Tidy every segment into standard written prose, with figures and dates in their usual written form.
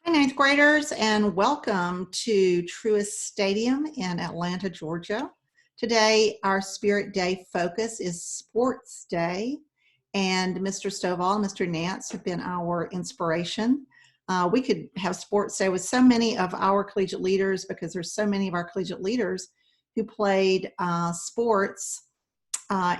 Hi, ninth graders, and welcome to Truist Stadium in Atlanta, Georgia. Today, our Spirit Day focus is Sports Day, and Mr. Stovall and Mr. Nance have been our inspiration. We could have Sports Day with so many of our collegiate leaders because there's so many of our collegiate leaders who played sports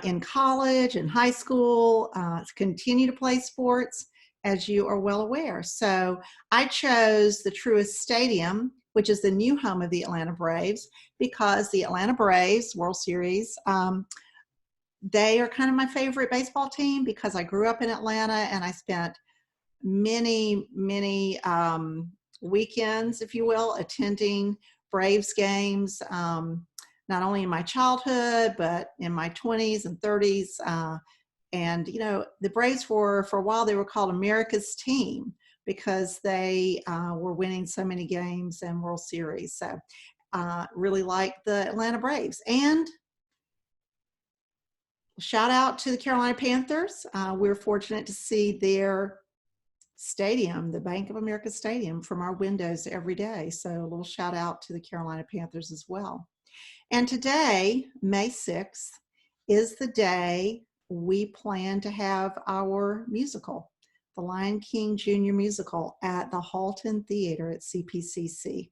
in college and high school, continue to play sports, as you are well aware. So I chose the Truist Stadium, which is the new home of the Atlanta Braves, because the Atlanta Braves World Series, they are kind of my favorite baseball team because I grew up in Atlanta and I spent many weekends, if you will, attending Braves games, not only in my childhood, but in my 20s and 30s. And, you know, the Braves were, for a while, they were called America's team because they were winning so many games and World Series. So really like the Atlanta Braves. And shout out to the Carolina Panthers. We're fortunate to see their stadium, the Bank of America Stadium, from our windows every day. So a little shout out to the Carolina Panthers as well. And today, May 6th, is the day we plan to have our musical, the Lion King Jr. musical, at the Halton Theater at CPCC.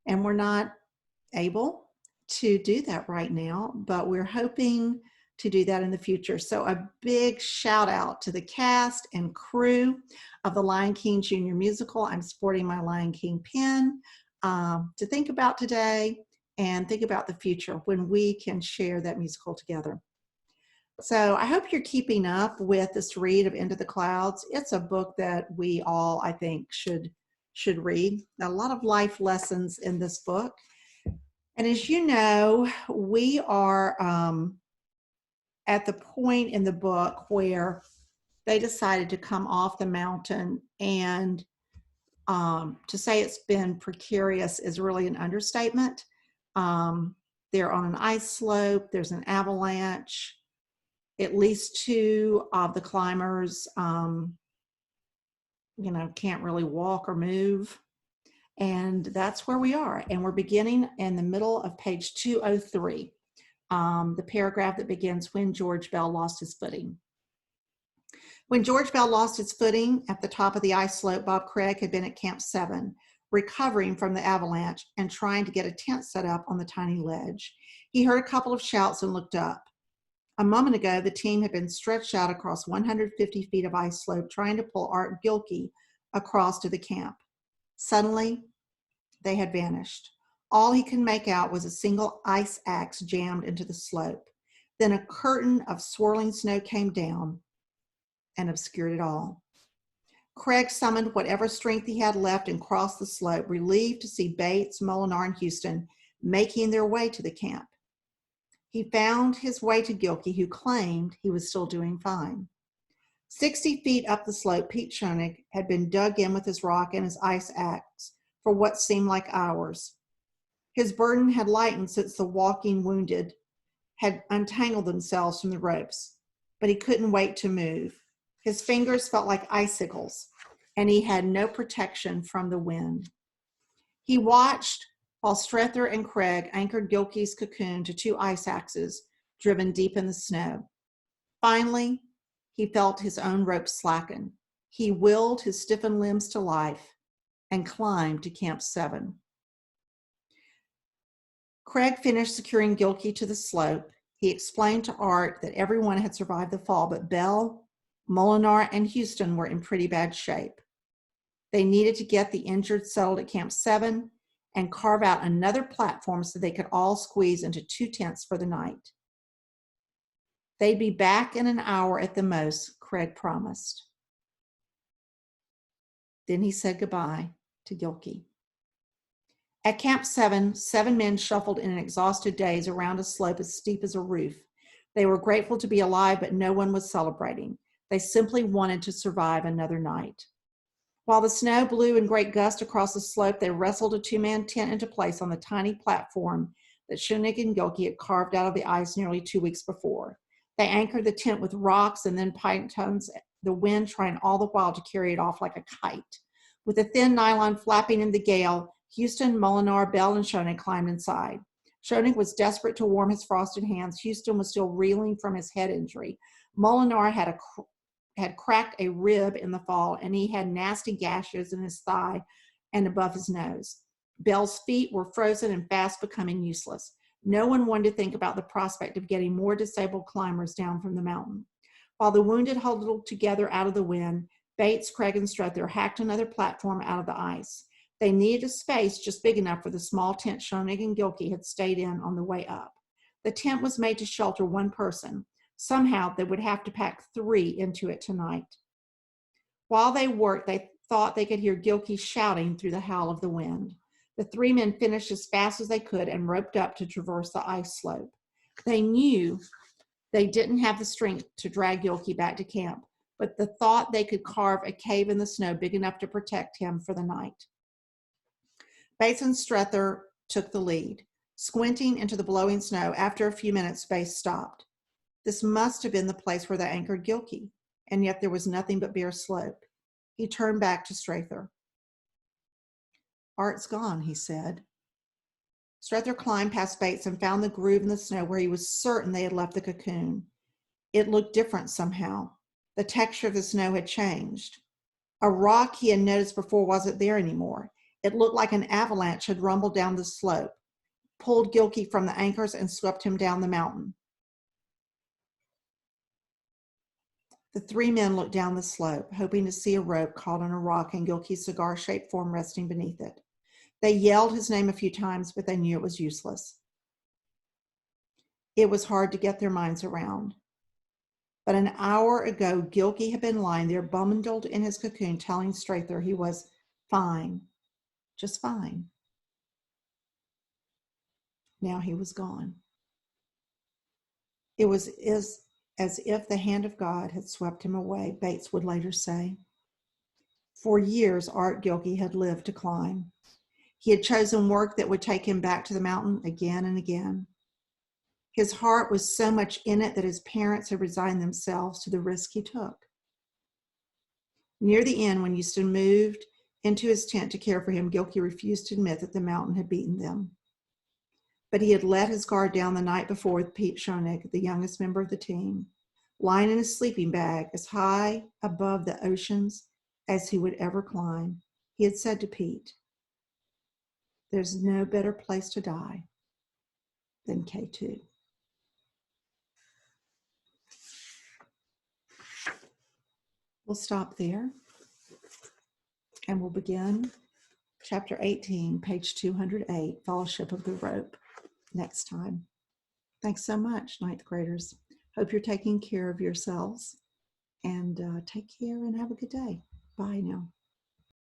And we're not able to do that right now, but we're hoping to do that in the future. So a big shout out to the cast and crew of the Lion King Jr. musical. I'm sporting my Lion King pin to think about today and think about the future when we can share that musical together. So I hope you're keeping up with this read of Into the Clouds. It's a book that we all, I think, should read. A lot of life lessons in this book. And as you know, we are at the point in the book where they decided to come off the mountain, and to say it's been precarious is really an understatement. They're on an ice slope. There's an avalanche. At least two of the climbers, can't really walk or move. And that's where we are. And we're beginning in the middle of page 203, the paragraph that begins, when George Bell lost his footing. When George Bell lost his footing at the top of the ice slope, Bob Craig had been at Camp 7, recovering from the avalanche and trying to get a tent set up on the tiny ledge. He heard a couple of shouts and looked up. A moment ago, the team had been stretched out across 150 feet of ice slope trying to pull Art Gilkey across to the camp. Suddenly, they had vanished. All he could make out was a single ice axe jammed into the slope. Then a curtain of swirling snow came down and obscured it all. Craig summoned whatever strength he had left and crossed the slope, relieved to see Bates, Molinar, and Houston making their way to the camp. He found his way to Gilkey, who claimed he was still doing fine. 60 feet up the slope, Pete Schoenig had been dug in with his rock and his ice axe for what seemed like hours. His burden had lightened since the walking wounded had untangled themselves from the ropes, but he couldn't wait to move. His fingers felt like icicles, and he had no protection from the wind. He watched while Strether and Craig anchored Gilkey's cocoon to two ice axes driven deep in the snow. Finally, he felt his own rope slacken. He willed his stiffened limbs to life and climbed to Camp 7. Craig finished securing Gilkey to the slope. He explained to Art that everyone had survived the fall, but Bell, Molinar, and Houston were in pretty bad shape. They needed to get the injured settled at Camp 7 and carve out another platform so they could all squeeze into two tents for the night. They'd be back in an hour at the most, Craig promised. Then he said goodbye to Gilkey. At Camp 7, 7 men shuffled in an exhausted daze around a slope as steep as a roof. They were grateful to be alive, but no one was celebrating. They simply wanted to survive another night. While the snow blew in great gusts across the slope, they wrestled a two-man tent into place on the tiny platform that Schoenig and Gilkey had carved out of the ice nearly 2 weeks before. They anchored the tent with rocks and then pine cones, the wind trying all the while to carry it off like a kite. With the thin nylon flapping in the gale, Houston, Molinar, Bell, and Schoening climbed inside. Schoening was desperate to warm his frosted hands. Houston was still reeling from his head injury. Molinar had cracked a rib in the fall, and he had nasty gashes in his thigh and above his nose. Bell's feet were frozen and fast becoming useless. No one wanted to think about the prospect of getting more disabled climbers down from the mountain. While the wounded huddled together out of the wind, Bates, Craig, and Struther hacked another platform out of the ice. They needed a space just big enough for the small tent Schoening and Gilkey had stayed in on the way up. The tent was made to shelter one person. Somehow they would have to pack 3 into it tonight. While they worked, they thought they could hear Gilkey shouting through the howl of the wind. The 3 men finished as fast as they could and roped up to traverse the ice slope. They knew they didn't have the strength to drag Gilkey back to camp, but the thought they could carve a cave in the snow big enough to protect him for the night. Bates and Struther took the lead. Squinting into the blowing snow, after a few minutes, Bates stopped. This must have been the place where they anchored Gilkey, and yet there was nothing but bare slope. He turned back to Struther. "Art's gone," he said. Struther climbed past Bates and found the groove in the snow where he was certain they had left the cocoon. It looked different somehow. The texture of the snow had changed. A rock he had noticed before wasn't there anymore. It looked like an avalanche had rumbled down the slope, pulled Gilkey from the anchors, and swept him down the mountain. The 3 men looked down the slope, hoping to see a rope caught on a rock and Gilkey's cigar-shaped form resting beneath it. They yelled his name a few times, but they knew it was useless. It was hard to get their minds around. But an hour ago, Gilkey had been lying there bundled in his cocoon, telling Struther he was fine, just fine. Now he was gone. It was as if the hand of God had swept him away, Bates would later say. For years, Art Gilkey had lived to climb. He had chosen work that would take him back to the mountain again and again. His heart was so much in it that his parents had resigned themselves to the risk he took. Near the end, when Houston moved into his tent to care for him, Gilkey refused to admit that the mountain had beaten them. But he had let his guard down the night before with Pete Schoening, the youngest member of the team, lying in his sleeping bag as high above the oceans as he would ever climb. He had said to Pete, "There's no better place to die than K2." We'll stop there and we'll begin chapter 18, page 208, Fellowship of the Rope, next time. Thanks so much, 9th graders. Hope you're taking care of yourselves, and take care and have a good day. Bye now.